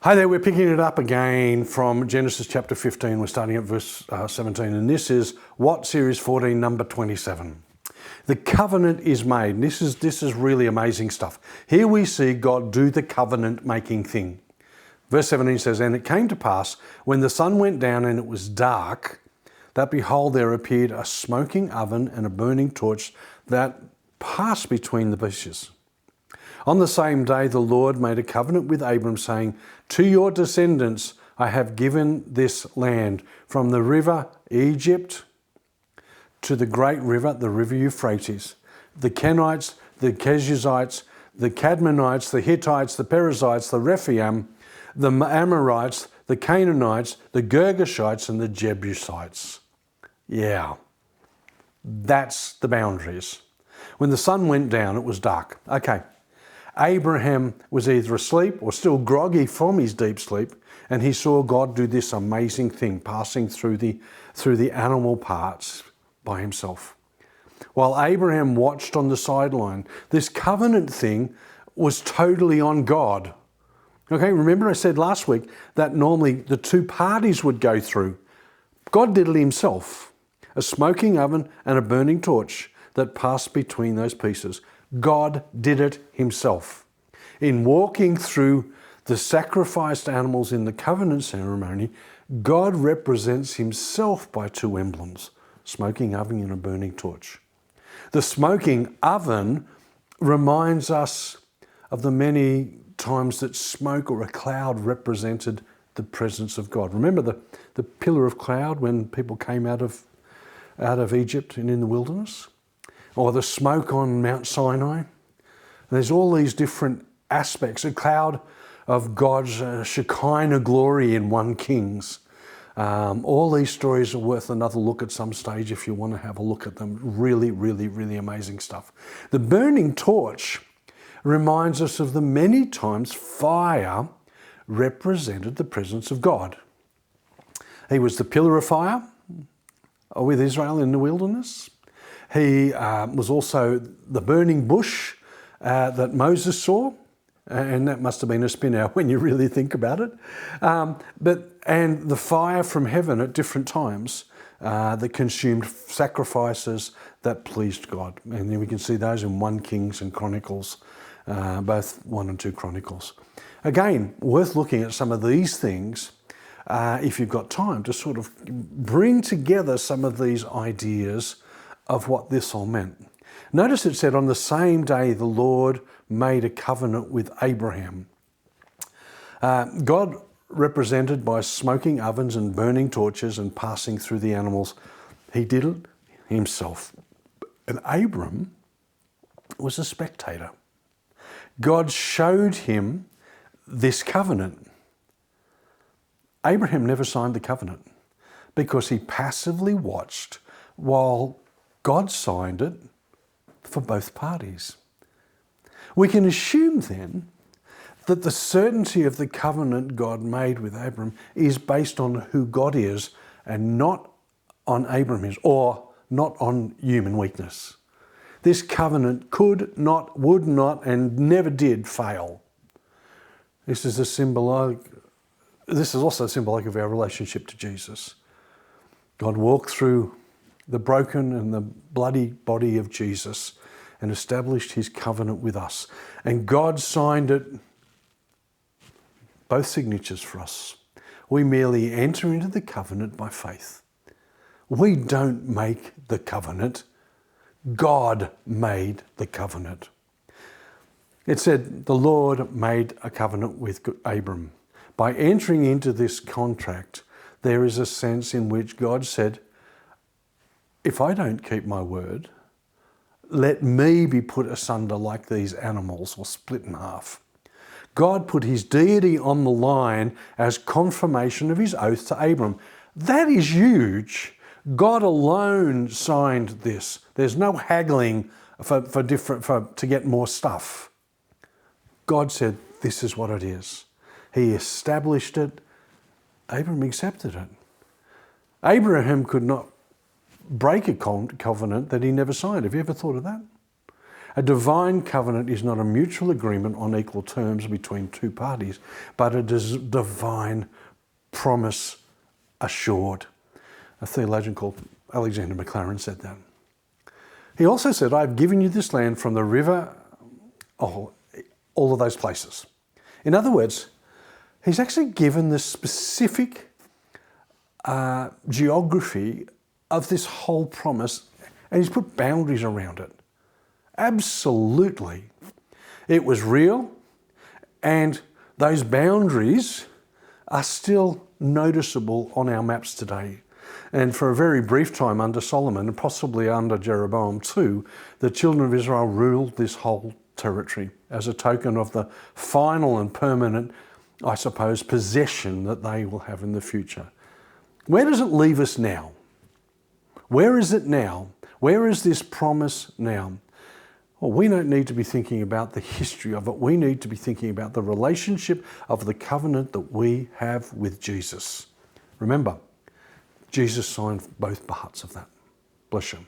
Hi there, we're picking it up again from Genesis chapter 15. We're starting at verse 17, and this is What Series 14, number 27. The covenant is made. This is really amazing stuff. Here we see God do the covenant-making thing. Verse 17 says, "And it came to pass, when the sun went down and it was dark, that behold, there appeared a smoking oven and a burning torch that passed between the pieces. On the same day, the Lord made a covenant with Abram, saying, To your descendants I have given this land, from the river Egypt to the great river, the river Euphrates, the Kenites, the Kenizzites, the Cadmonites, the Hittites, the Perizzites, the Rephaim, the Amorites, the Canaanites, the Girgashites, and the Jebusites." Yeah, that's the boundaries. When the sun went down, it was dark. Okay. Abraham was either asleep or still groggy from his deep sleep, and he saw God do this amazing thing, passing through the animal parts by himself. While Abraham watched on the sideline, this covenant thing was totally on God. Okay, remember I said last week that normally the two parties would go through. God did it himself. A smoking oven and a burning torch that passed between those pieces. God did it himself. In walking through the sacrificed animals in the covenant ceremony, God represents himself by two emblems, smoking oven and a burning torch. The smoking oven reminds us of the many times that smoke or a cloud represented the presence of God. Remember the pillar of cloud when people came out of Egypt and in the wilderness? Or the smoke on Mount Sinai. There's all these different aspects. A cloud of God's Shekinah glory in 1 Kings. All these stories are worth another look at some stage if you want to have a look at them. Really, really, really amazing stuff. The burning torch reminds us of the many times fire represented the presence of God. He was the pillar of fire with Israel in the wilderness. He was also the burning bush that Moses saw, and that must have been a spin out when you really think about it. And the fire from heaven at different times that consumed sacrifices that pleased God. And then we can see those in 1 Kings and Chronicles, both 1 and 2 Chronicles. Again, worth looking at some of these things if you've got time to sort of bring together some of these ideas of what this all meant. Notice it said, on the same day the Lord made a covenant with Abraham. God represented by smoking ovens and burning torches and passing through the animals. He did it himself. And Abram was a spectator. God showed him this covenant. Abraham never signed the covenant because he passively watched while God signed it for both parties. We can assume then that the certainty of the covenant God made with Abram is based on who God is and not on Abraham's or not on human weakness. This covenant could not, would not, and never did fail. This is also symbolic of our relationship to Jesus. God walked through the broken and the bloody body of Jesus and established his covenant with us. And God signed it, both signatures for us. We merely enter into the covenant by faith. We don't make the covenant. God made the covenant. It said the Lord made a covenant with Abram. By entering into this contract, there is a sense in which God said, if I don't keep my word, let me be put asunder like these animals or split in half. God put his deity on the line as confirmation of his oath to Abram. That is huge. God alone signed this. There's no haggling to get more stuff. God said, this is what it is. He established it. Abram accepted it. Abraham could not break a covenant that he never signed. Have you ever thought of that? A divine covenant is not a mutual agreement on equal terms between two parties, but it is a divine promise assured. A theologian called Alexander Maclaren said that. He also said, I've given you this land from the river, all of those places. In other words, he's actually given the specific geography of this whole promise, and he's put boundaries around it. Absolutely. It was real, and those boundaries are still noticeable on our maps today. And for a very brief time under Solomon, and possibly under Jeroboam too, the children of Israel ruled this whole territory as a token of the final and permanent, I suppose, possession that they will have in the future. Where does it leave us now? Where is it now? Where is this promise now? Well, we don't need to be thinking about the history of it. We need to be thinking about the relationship of the covenant that we have with Jesus. Remember, Jesus signed both parts of that. Bless you.